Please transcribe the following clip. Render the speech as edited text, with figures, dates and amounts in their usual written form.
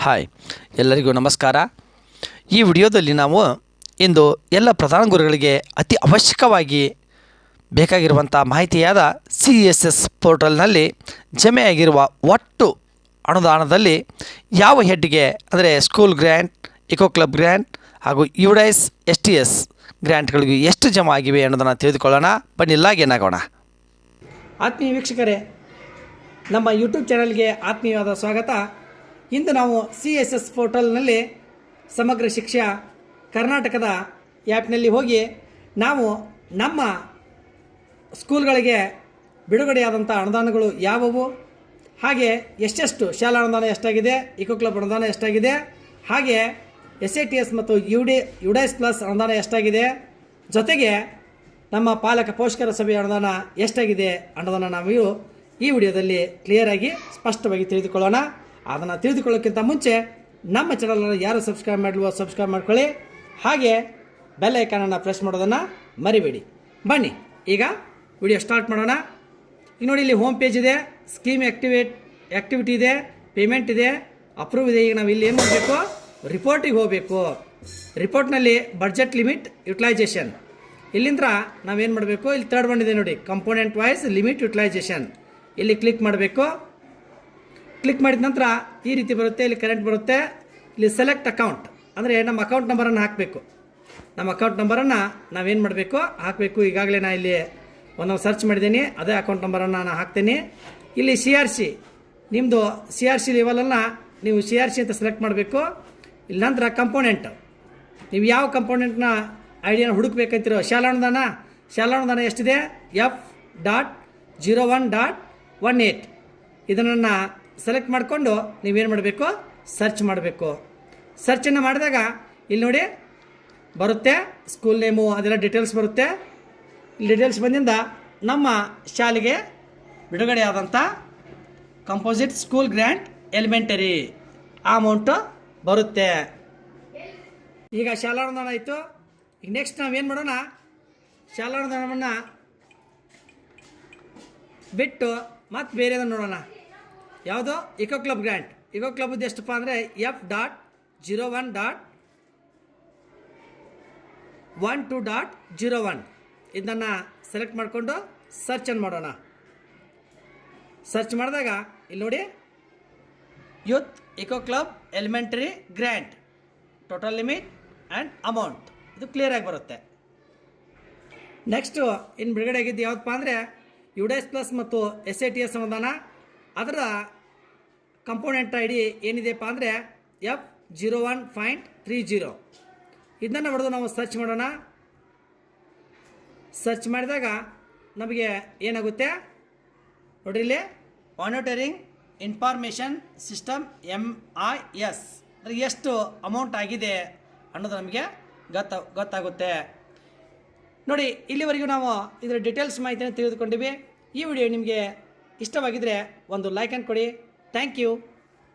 Hi ಎಲ್ಲರಿಗೂ ನಮಸ್ಕಾರ. ಈ ವಿಡಿಯೋದಲ್ಲಿ ನಾವು ಇಂದು ಎಲ್ಲ ಪ್ರಧಾನ ಗುರುಗಳಿಗೆ ಅತಿ ಅವಶ್ಯಕವಾಗಿ ಬೇಕಾಗಿರುವಂಥ ಮಾಹಿತಿಯಾದ CSS ಪೋರ್ಟಲ್ನಲ್ಲಿ ಜಮೆಯಾಗಿರುವ ಒಟ್ಟು ಅನುದಾನದಲ್ಲಿ ಯಾವ ಹೆಡ್ಗೆ ಅಂದರೆ school grant, eco club grant ಹಾಗೂ UDIS STS ಗ್ರ್ಯಾಂಟ್ಗಳಿಗೂ ಎಷ್ಟು ಜಮಾ ಆಗಿವೆ ಅನ್ನೋದನ್ನು ತಿಳಿದುಕೊಳ್ಳೋಣ. ಬನ್ನಿ ಏನಾಗೋಣ. ಆತ್ಮೀಯ ವೀಕ್ಷಕರೇ, ನಮ್ಮ ಯೂಟ್ಯೂಬ್ ಚಾನಲ್ಗೆ ಆತ್ಮೀಯವಾದ ಸ್ವಾಗತ. ಇಂದು ನಾವು CSS ಪೋರ್ಟಲ್ನಲ್ಲಿ ಸಮಗ್ರ ಶಿಕ್ಷಾ ಕರ್ನಾಟಕದ ಆ್ಯಪ್ನಲ್ಲಿ ಹೋಗಿ ನಾವು ನಮ್ಮ ಸ್ಕೂಲ್ಗಳಿಗೆ ಬಿಡುಗಡೆಯಾದಂಥ ಅನುದಾನಗಳು ಯಾವುವು, ಹಾಗೆ ಎಷ್ಟೆಷ್ಟು ಶಾಲಾ ಅನುದಾನ ಎಷ್ಟಾಗಿದೆ, ಇಕೋ ಕ್ಲಬ್ ಅನುದಾನ ಎಷ್ಟಾಗಿದೆ, ಹಾಗೆ SATS ಮತ್ತು UDIS ಪ್ಲಸ್ ಅನುದಾನ ಎಷ್ಟಾಗಿದೆ, ಜೊತೆಗೆ ನಮ್ಮ ಪಾಲಕ ಪೋಷಕರ ಸಭೆಯ ಅನುದಾನ ಎಷ್ಟಾಗಿದೆ ಅನ್ನೋದನ್ನು ನಾವು ಈ ವಿಡಿಯೋದಲ್ಲಿ ಕ್ಲಿಯರಾಗಿ ಸ್ಪಷ್ಟವಾಗಿ ತಿಳಿದುಕೊಳ್ಳೋಣ. ಅದನ್ನು ತಿಳಿದುಕೊಳ್ಳೋಕ್ಕಿಂತ ಮುಂಚೆ ನಮ್ಮ ಚಾನಲನ್ನು ಯಾರು ಸಬ್ಸ್ಕ್ರೈಬ್ ಮಾಡಲ್ವೋ ಸಬ್ಸ್ಕ್ರೈಬ್ ಮಾಡ್ಕೊಳ್ಳಿ, ಹಾಗೆ ಬೆಲ್ ಐಕಾನನ್ನು ಪ್ರೆಸ್ ಮಾಡೋದನ್ನು ಮರಿಬೇಡಿ. ಬನ್ನಿ ಈಗ ವಿಡಿಯೋ ಸ್ಟಾರ್ಟ್ ಮಾಡೋಣ. ಈಗ ನೋಡಿ, ಇಲ್ಲಿ ಹೋಮ್ ಪೇಜ್ ಇದೆ, ಸ್ಕೀಮ್ ಆ್ಯಕ್ಟಿವಿಟಿ ಇದೆ, ಪೇಮೆಂಟ್ ಇದೆ, ಅಪ್ರೂವ್ ಇದೆ. ಈಗ ನಾವು ಇಲ್ಲಿ ಏನು ಮಾಡಬೇಕು, ರಿಪೋರ್ಟಿಗೆ ಹೋಗಬೇಕು. ರಿಪೋರ್ಟ್ನಲ್ಲಿ ಬಡ್ಜೆಟ್ ಲಿಮಿಟ್ ಯುಟಿಲೈಜೇಷನ್, ಇಲ್ಲಿಂದ ನಾವೇನು ಮಾಡಬೇಕು, ಇಲ್ಲಿ ಥರ್ಡ್ ಒನ್ ಇದೆ ನೋಡಿ, ಕಂಪೋನೆಂಟ್ ವೈಸ್ ಲಿಮಿಟ್ ಯುಟಿಲೈಜೇಷನ್. ಇಲ್ಲಿ ಕ್ಲಿಕ್ ಮಾಡಬೇಕು. ಕ್ಲಿಕ್ ಮಾಡಿದ ನಂತರ ಈ ರೀತಿ ಬರುತ್ತೆ. ಇಲ್ಲಿ ಕರೆಂಟ್ ಬರುತ್ತೆ. ಇಲ್ಲಿ ಸೆಲೆಕ್ಟ್ ಅಕೌಂಟ್ ಅಂದರೆ ನಮ್ಮ ಅಕೌಂಟ್ ನಂಬರನ್ನು ಹಾಕಬೇಕು. ನಮ್ಮ ಅಕೌಂಟ್ ನಂಬರನ್ನು ನಾವೇನು ಮಾಡಬೇಕು, ಹಾಕಬೇಕು. ಈಗಾಗಲೇ ನಾನು ಇಲ್ಲಿ ಒಂದು ಸರ್ಚ್ ಮಾಡಿದ್ದೀನಿ, ಅದೇ ಅಕೌಂಟ್ ನಂಬರನ್ನು ನಾನು ಹಾಕ್ತೀನಿ. ಇಲ್ಲಿ CRC, ನಿಮ್ಮದು CRC ಲೆವೆಲನ್ನು ನೀವು CRC ಅಂತ ಸೆಲೆಕ್ಟ್ ಮಾಡಬೇಕು. ಇಲ್ಲಿ ನಂತರ ಕಂಪೋನೆಂಟ್, ನೀವು ಯಾವ ಕಂಪೋನೆಂಟ್ನ ಐಡಿಯಾನ ಹುಡುಕ್ಬೇಕಂತಿರೋ, ಶಾಲಾನುದಾನ ಎಷ್ಟಿದೆ, F.01.18 ಇದನ್ನು ಸೆಲೆಕ್ಟ್ ಮಾಡಿಕೊಂಡು ನೀವೇನು ಮಾಡಬೇಕು, ಸರ್ಚ್ ಮಾಡಬೇಕು. ಸರ್ಚನ್ನು ಮಾಡಿದಾಗ ಇಲ್ಲಿ ನೋಡಿ ಬರುತ್ತೆ, ಸ್ಕೂಲ್ ನೇಮು ಅದೆಲ್ಲ ಡೀಟೇಲ್ಸ್ ಬರುತ್ತೆ. ಇಲ್ಲಿ ಡೀಟೇಲ್ಸ್ ಬಂದಿಂದ ನಮ್ಮ ಶಾಲೆಗೆ ಬಿಡುಗಡೆ ಆದಂಥ ಕಂಪೋಸಿಟ್ ಸ್ಕೂಲ್ ಗ್ರ್ಯಾಂಟ್ ಎಲಿಮೆಂಟರಿ ಆ ಅಮೌಂಟು ಬರುತ್ತೆ. ಈಗ ಶಾಲಾನುದಾನ ಆಯಿತು. ಈಗ ನೆಕ್ಸ್ಟ್ ನಾವೇನು ಮಾಡೋಣ, ಶಾಲಾನುದಾನವನ್ನು ಬಿಟ್ಟು ಮತ್ತೆ ಬೇರೆದನ್ನು ನೋಡೋಣ. ಯಾವುದು, ಇಕೋ ಕ್ಲಬ್ ಗ್ರ್ಯಾಂಟ್. ಇಕೋ ಕ್ಲಬ್ದು ಎಷ್ಟಪ್ಪ ಅಂದರೆ F.01.12.01 ಇದನ್ನು ಸೆಲೆಕ್ಟ್ ಮಾಡಿಕೊಂಡು ಸರ್ಚನ್ನು ಮಾಡೋಣ. ಸರ್ಚ್ ಮಾಡಿದಾಗ ಇಲ್ಲಿ ನೋಡಿ, youth eco club elementary grant total limit and amount ಇದು ಕ್ಲಿಯರಾಗಿ ಬರುತ್ತೆ. ನೆಕ್ಸ್ಟು ಇನ್ನು ಬಿಡುಗಡೆ ಆಗಿದ್ದು ಯಾವುದಪ್ಪ ಅಂದರೆ UDIS ಪ್ಲಸ್ ಮತ್ತು SATS ಅನುದಾನ. ಅದರ ಕಂಪೋನೆಂಟ್ ID ಏನಿದೆಯಪ್ಪ ಅಂದರೆ F.01.30 ಇದನ್ನು ಹೊಡೆದು ನಾವು ಸರ್ಚ್ ಮಾಡೋಣ. ಸರ್ಚ್ ಮಾಡಿದಾಗ ನಮಗೆ ಏನಾಗುತ್ತೆ ನೋಡಿರಿ, ಇಲ್ಲಿ ಮಾನಿಟರಿಂಗ್ ಇನ್ಫಾರ್ಮೇಷನ್ ಸಿಸ್ಟಮ್ MIS ಅಂದರೆ ಎಷ್ಟು ಅಮೌಂಟ್ ಆಗಿದೆ ಅನ್ನೋದು ನಮಗೆ ಗೊತ್ತಾಗುತ್ತೆ. ನೋಡಿ, ಇಲ್ಲಿವರೆಗೂ ನಾವು ಇದರ ಡೀಟೇಲ್ಸ್ ಮಾಹಿತಿಯನ್ನು ತಿಳಿದುಕೊಂಡಿವಿ. ಈ ವಿಡಿಯೋ ನಿಮಗೆ ಇಷ್ಟವಾಗಿದ್ದರೆ ಒಂದು ಲೈಕನ್ನು ಕೊಡಿ. Thank you.